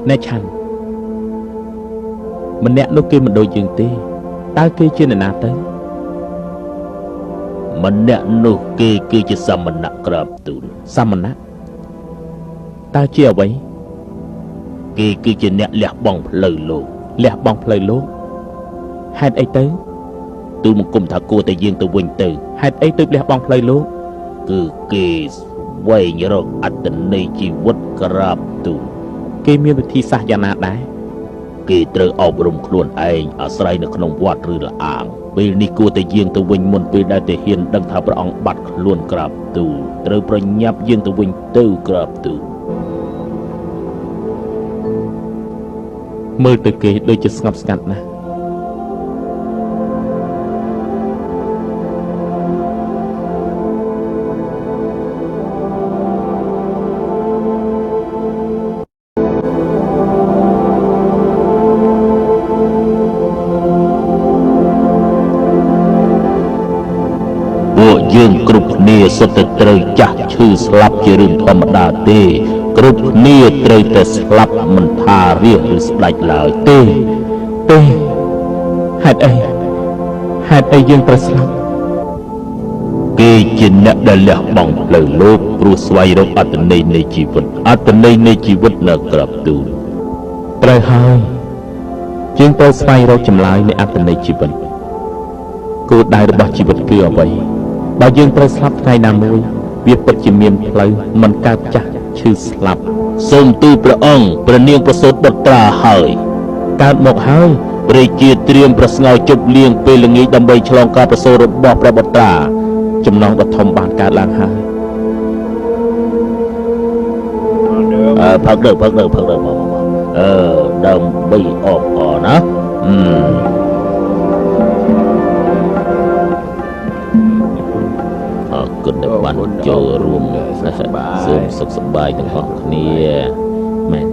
អ្នកឆាន់ម្នាក់នោះគេមិនដូចយើងទេតើគេជាអ្នកណាទៅម្នាក់នោះគេគឺជាសមណៈក្រាបទូលសមណៈតើជាអ្វីគេគឺជាអ្នកលះបង់ផ្លូវលោកលះបង់ផ្លូវលោកហេតុអីទៅទូលបង្គំថាគួរតែយើងទៅវិញទៅហេតុអីទើបលះបង់ផ្លូវលោកគឺគេស្វែងរកអត្តន័យជីវិតក្រាបទូលគេមានវិធីសាស្ត្រយ៉ាងណាដែរគេត្រូវអប់រំខ្លួនឯងអាស្រ័យនៅក្នុងវត្តឬលអាងពេលនេះគួរតែយាងទៅវិញមុនពេលដែលទាហានដឹងថាព្រះអង្គបាត់ខ្លួនក្រាបទូលត្រូវប្រញាប់យាងទៅវិញទៅក្រាបទូលមើលទៅគេដូចជាស្ងប់ស្ងាត់ណាស់យើងគ្រប់គ្នាសុទ្ធតែត្រូវចាស់ឈឺស្លាប់ជារឿងធម្មតាទេគ្រប់គ្នាត្រូវតែស្លាប់មិនថារាសឬស្ដេចឡើយទេហេតុអីយើងត្រូវស្លាប់គេជាអ្នកដែលលះបង់ផ្លូវលោកព្រោះស្វែងរកអត្តន័យនៃជីវិតអត្តន័យនៃជីវិតនៅក្រាបទូលត្រូវហើយយើងត្រូវស្វែងរកចម្លើយនៃអត្តន័យជីវិតគោលដៅរបស់ជីវិតគឺអ្វីបើយើងត្រូវស្លាប់ថ្ងៃណាមួយវាពិតជាមានផ្លូវមិនកើតចាស់ឈឺស្លាប់សូមទូលព្រះអង្គព្រះនាងប្រសូតបុត្រាហើយកើតមកហើយព្រះជាត្រៀមប្រស្ងោយជប់លៀងពេលល្ងាចដើម្បីឆ្លងការប្រសូតរបស់ព្រះបុត្រាចំណងដ៏ធំបានកើតឡើងហើយផឹកទៅមកដើម្បីអបអរណាគុណដែលបានចូលរួមសូមសុខសប្បាយទាំងអស់គ្នាមែន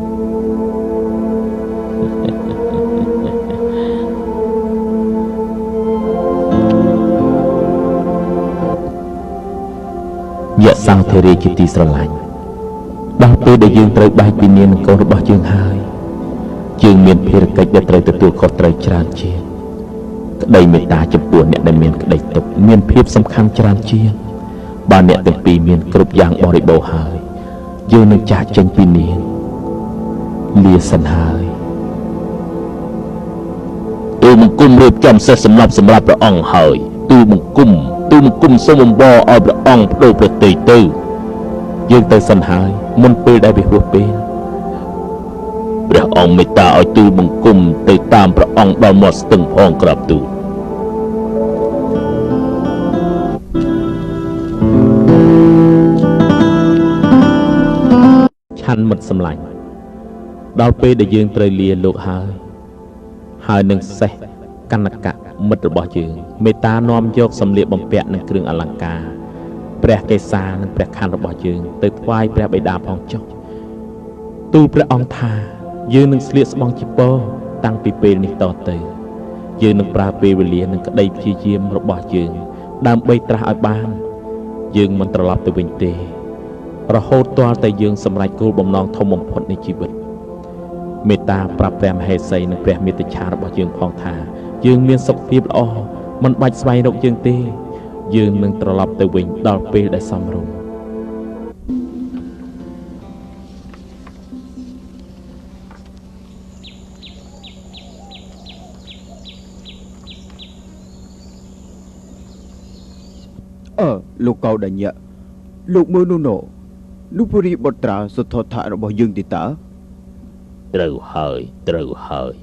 យៈសង្ឃធេរីជាទីស្រឡាញ់ដល់ពេលដែលយើងត្រូវបែកពីនាងនិងកូនរបស់យើងហើយយើងមានភារកិច្ចដែលត្រូវទទួលខុសត្រូវច្រើនជាងក្តីមេត្តាចំពោះអ្នកដែលមានក្តីទុក្ខមានភាពសំខាន់ច្រើនជាងបើអ្នកទាំងពីរមានគ្រប់យ៉ាងបរិបូរណ៍ហើយយើងនឹងចាកចេញពីនាងលាសិនហើយទូលបង្គំរៀបចំសេះសម្រាប់ព្រះអង្គហើយទូលបង្គំសូមអំបរឲ្យព្រះអង្គបដូរប្រតិយទៅយើងទៅសិនហើយមុនពេលដែលវាហួសពេលព្រះអង្គមេត្តាឲ្យទូលបង្គំទៅតាមព្រះអង្គដល់មាត់ស្ទឹងផងក្រាបទូលឆាន់មិត្តសម្លាញ់ដល់ពេលដែលយើងត្រូវលាលោកហើយនឹងសេះកណ្ណកៈមិត្តរបស់យើងមេត្តានាំយកសម្លៀកបំពាក់និងគ្រឿងអលង្ការព្រះកេសានិងព្រះខ័នរបស់យើងទៅថ្វាយព្រះបិតាផងចុះទូលព្រះអង្គថាយើងនឹងស្លៀកស្បង់ជាពរតាំងពីពេលនេះតទៅយើងនឹងប្រើពេលវេលានិងក្តីព្យាយាមរបស់យើងដើម្បីត្រាស់ឲ្យបានយើងមិនត្រឡប់ទៅវិញទេរហូតទាល់តែយើងសម្រេចគោលបំណងធំបំផុតនៃជីវិតមេត្តាប្រាប់ព្រះមហេសីនិងព្រះមេត្តាឆារបស់យើងផងថាយើងមានសុខភាពល្អមិនបាច់ស្វែងរកយើងទេយើងនឹងត្រឡប់ទៅវិញដល់ពេលដែលសមរម្យលោកកៅដញ្ញៈលោកមើលនោះពុរីបុត្រាសុទ្ធថៈរបស់យើងទីតើត្រូវហើយ